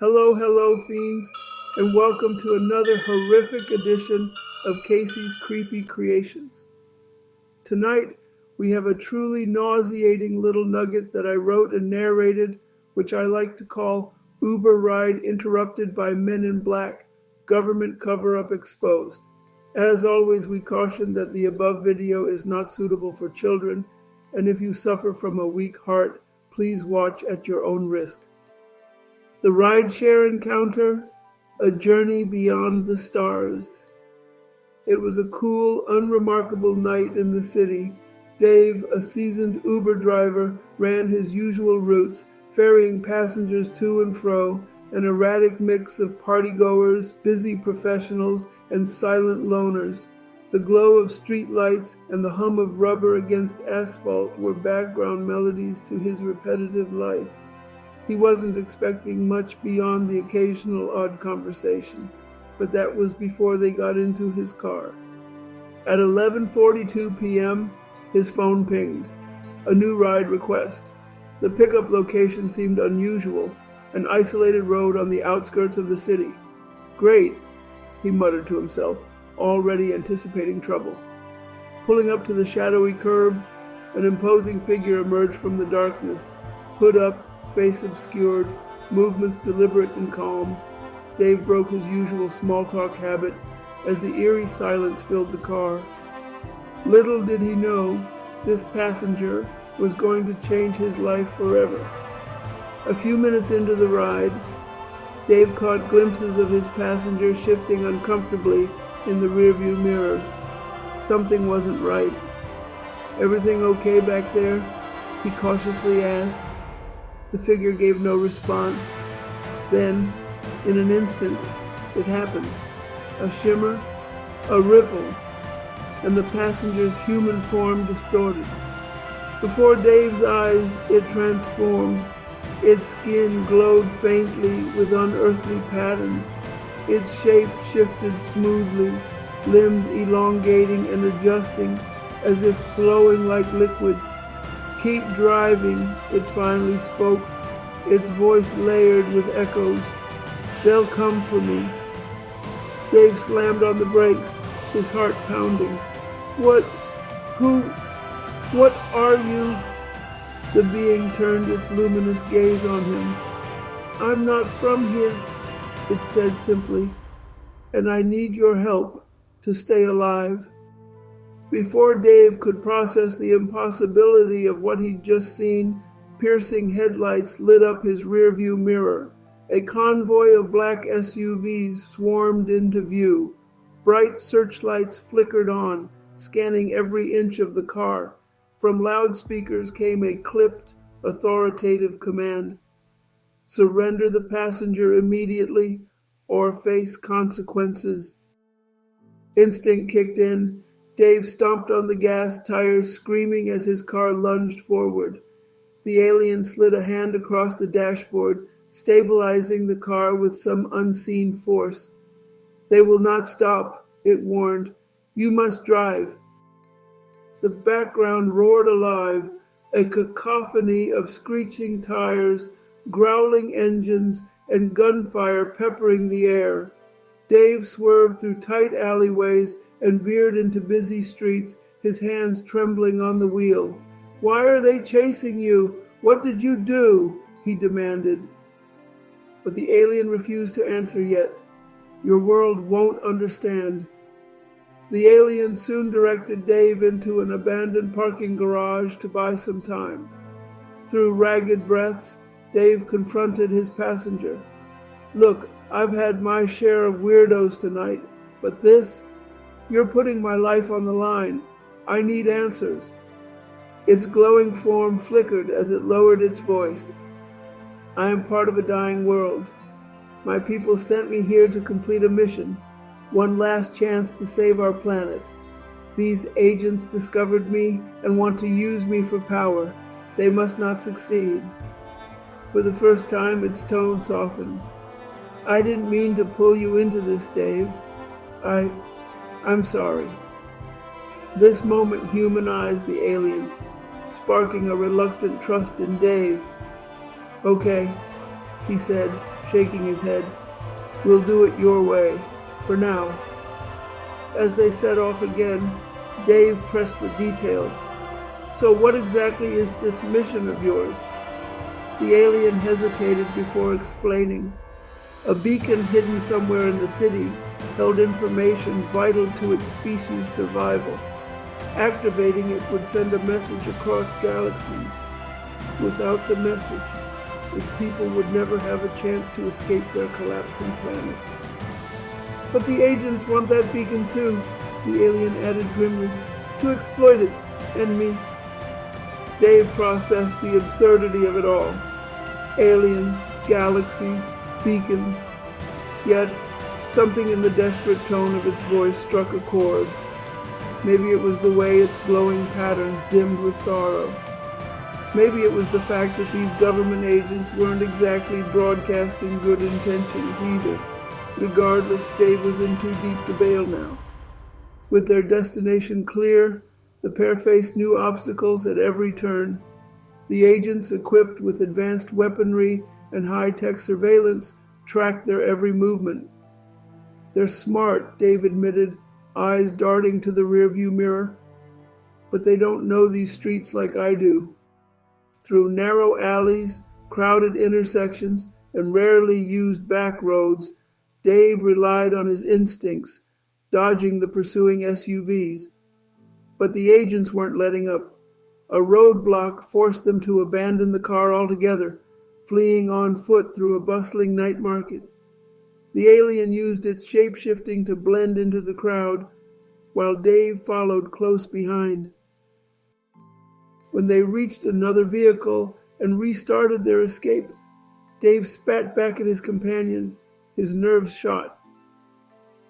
Hello, hello, fiends, and welcome to another horrific edition of Casey's Creepy Creations. Tonight, we have a truly nauseating little nugget that I wrote and narrated, which I like to call Uber Ride Interrupted by Men in Black, Government Cover-Up Exposed. As always, we caution that the above video is not suitable for children, and if you suffer from a weak heart, please watch at your own risk. The rideshare encounter, a journey beyond the stars. It was a cool, unremarkable night in the city. Dave, a seasoned Uber driver, ran his usual routes, ferrying passengers to and fro, an erratic mix of partygoers, busy professionals, and silent loners. The glow of streetlights and the hum of rubber against asphalt were background melodies to his repetitive life. He wasn't expecting much beyond the occasional odd conversation, but that was before they got into his car. At 11:42 p.m., his phone pinged. A new ride request. The pickup location seemed unusual, an isolated road on the outskirts of the city. Great, he muttered to himself, already anticipating trouble. Pulling up to the shadowy curb, an imposing figure emerged from the darkness, hood up, face obscured, movements deliberate and calm. Dave broke his usual small-talk habit as the eerie silence filled the car. Little did he know, this passenger was going to change his life forever. A few minutes into the ride, Dave caught glimpses of his passenger shifting uncomfortably in the rearview mirror. Something wasn't right. "Everything okay back there?" he cautiously asked. The figure gave no response. Then, in an instant, it happened. A shimmer, a ripple, and the passenger's human form distorted. Before Dave's eyes, it transformed. Its skin glowed faintly with unearthly patterns. Its shape shifted smoothly, limbs elongating and adjusting as if flowing like liquid. "Keep driving," it finally spoke, its voice layered with echoes. "They'll come for me." Dave slammed on the brakes, his heart pounding. What are you?" The being turned its luminous gaze on him. "I'm not from here," it said simply, "and I need your help to stay alive." Before Dave could process the impossibility of what he'd just seen, piercing headlights lit up his rearview mirror. A convoy of black SUVs swarmed into view. Bright searchlights flickered on, scanning every inch of the car. From loudspeakers came a clipped, authoritative command. "Surrender the passenger immediately or face consequences." Instinct kicked in. Dave stomped on the gas tires, screaming as his car lunged forward. The alien slid a hand across the dashboard, stabilizing the car with some unseen force. "They will not stop," it warned. "You must drive." The background roared alive, a cacophony of screeching tires, growling engines, and gunfire peppering the air. Dave swerved through tight alleyways and veered into busy streets, his hands trembling on the wheel. "Why are they chasing you? What did you do?" he demanded. But the alien refused to answer yet. "Your world won't understand." The alien soon directed Dave into an abandoned parking garage to buy some time. Through ragged breaths, Dave confronted his passenger. "Look, I've had my share of weirdos tonight, but this? You're putting my life on the line. I need answers." Its glowing form flickered as it lowered its voice. "I am part of a dying world. My people sent me here to complete a mission, one last chance to save our planet. These agents discovered me and want to use me for power. They must not succeed." For the first time, its tone softened. "I didn't mean to pull you into this, Dave. I'm sorry." This moment humanized the alien, sparking a reluctant trust in Dave. "Okay," he said, shaking his head. "We'll do it your way, for now." As they set off again, Dave pressed for details. "So what exactly is this mission of yours?" The alien hesitated before explaining. A beacon hidden somewhere in the city held information vital to its species' survival. Activating it would send a message across galaxies. Without the message, its people would never have a chance to escape their collapsing planet. "But the agents want that beacon too," the alien added grimly, "to exploit it, and me." Dave processed the absurdity of it all. Aliens, galaxies, beacons. Yet, something in the desperate tone of its voice struck a chord. Maybe it was the way its glowing patterns dimmed with sorrow. Maybe it was the fact that these government agents weren't exactly broadcasting good intentions either. Regardless, Dave was in too deep to bail now. With their destination clear, the pair faced new obstacles at every turn. The agents, equipped with advanced weaponry and high-tech surveillance, tracked their every movement. "They're smart," Dave admitted, eyes darting to the rearview mirror. "But they don't know these streets like I do." Through narrow alleys, crowded intersections, and rarely used back roads, Dave relied on his instincts, dodging the pursuing SUVs. But the agents weren't letting up. A roadblock forced them to abandon the car altogether, fleeing on foot through a bustling night market. The alien used its shape-shifting to blend into the crowd, while Dave followed close behind. When they reached another vehicle and restarted their escape, Dave spat back at his companion, his nerves shot.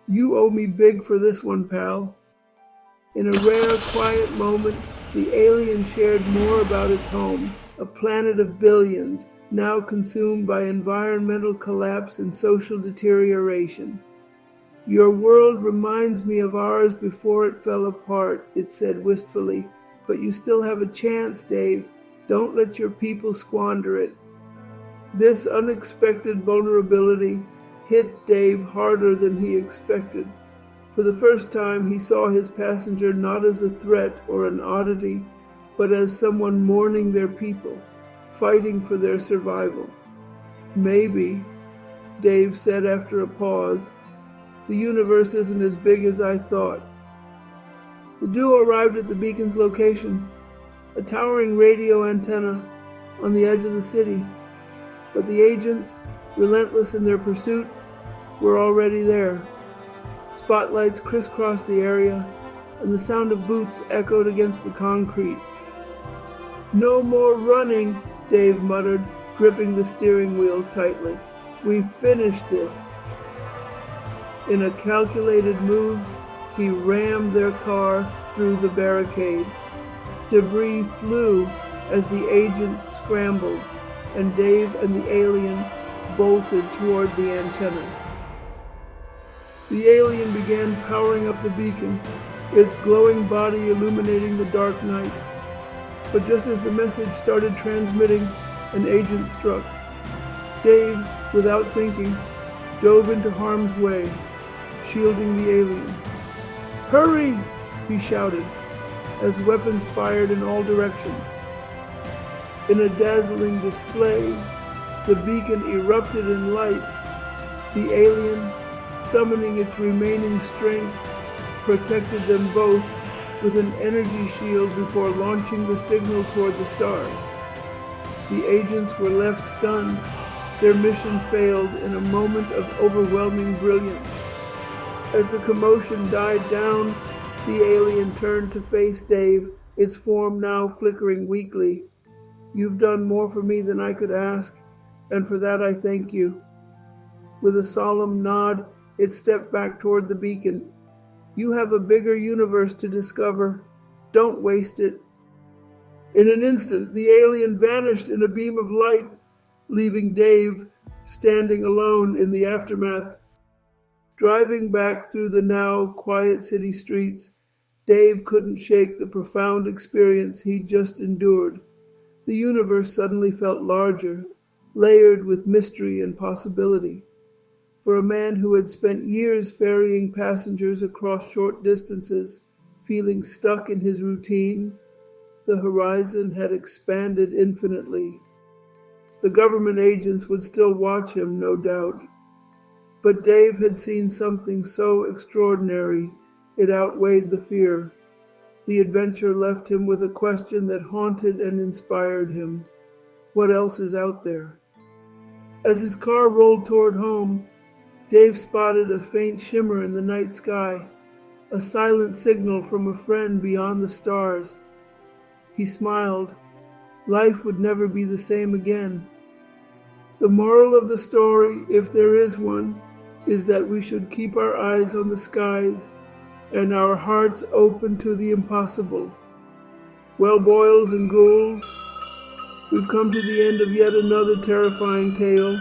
"You owe me big for this one, pal." In a rare, quiet moment, the alien shared more about its home, a planet of billions, now consumed by environmental collapse and social deterioration. "Your world reminds me of ours before it fell apart," it said wistfully. "But you still have a chance, Dave. Don't let your people squander it." This unexpected vulnerability hit Dave harder than he expected. For the first time, he saw his passenger not as a threat or an oddity, but as someone mourning their people, fighting for their survival. "Maybe," Dave said after a pause, "the universe isn't as big as I thought." The duo arrived at the beacon's location, a towering radio antenna on the edge of the city. But the agents, relentless in their pursuit, were already there. Spotlights crisscrossed the area, and the sound of boots echoed against the concrete. "No more running," Dave muttered, gripping the steering wheel tightly. "We've finished this." In a calculated move, he rammed their car through the barricade. Debris flew as the agents scrambled, and Dave and the alien bolted toward the antenna. The alien began powering up the beacon, its glowing body illuminating the dark night. But just as the message started transmitting, an agent struck. Dave, without thinking, dove into harm's way, shielding the alien. "Hurry!" he shouted, as weapons fired in all directions. In a dazzling display, the beacon erupted in light. The alien, summoning its remaining strength, protected them both with an energy shield before launching the signal toward the stars. The agents were left stunned. Their mission failed in a moment of overwhelming brilliance. As the commotion died down, the alien turned to face Dave, its form now flickering weakly. "You've done more for me than I could ask, and for that I thank you." With a solemn nod, it stepped back toward the beacon. "You have a bigger universe to discover. Don't waste it." In an instant, the alien vanished in a beam of light, leaving Dave standing alone in the aftermath. Driving back through the now quiet city streets, Dave couldn't shake the profound experience he'd just endured. The universe suddenly felt larger, layered with mystery and possibility. For a man who had spent years ferrying passengers across short distances, feeling stuck in his routine, the horizon had expanded infinitely. The government agents would still watch him, no doubt. But Dave had seen something so extraordinary, it outweighed the fear. The adventure left him with a question that haunted and inspired him. What else is out there? As his car rolled toward home, Dave spotted a faint shimmer in the night sky, a silent signal from a friend beyond the stars. He smiled. Life would never be the same again. The moral of the story, if there is one, is that we should keep our eyes on the skies and our hearts open to the impossible. Well, boils and ghouls, we've come to the end of yet another terrifying tale.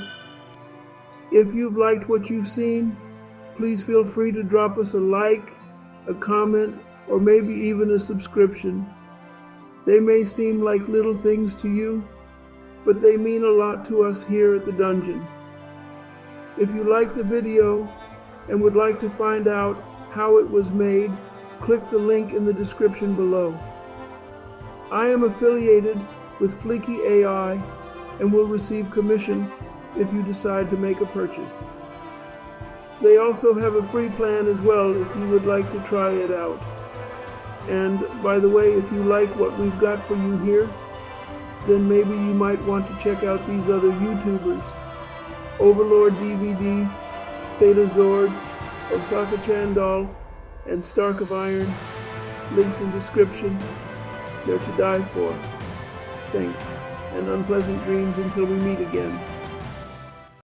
If you've liked what you've seen, please feel free to drop us a like, a comment, or maybe even a subscription. They may seem like little things to you, but they mean a lot to us here at the dungeon. If you like the video and would like to find out how it was made, click the link in the description below. I am affiliated with Fleeky AI and will receive commission if you decide to make a purchase. They also have a free plan as well if you would like to try it out. And by the way, if you like what we've got for you here, then maybe you might want to check out these other YouTubers, Overlord DVD, Theta Zord, Osaka Chandal, and Stark of Iron. Links in description. They're to die for. Thanks, and unpleasant dreams until we meet again.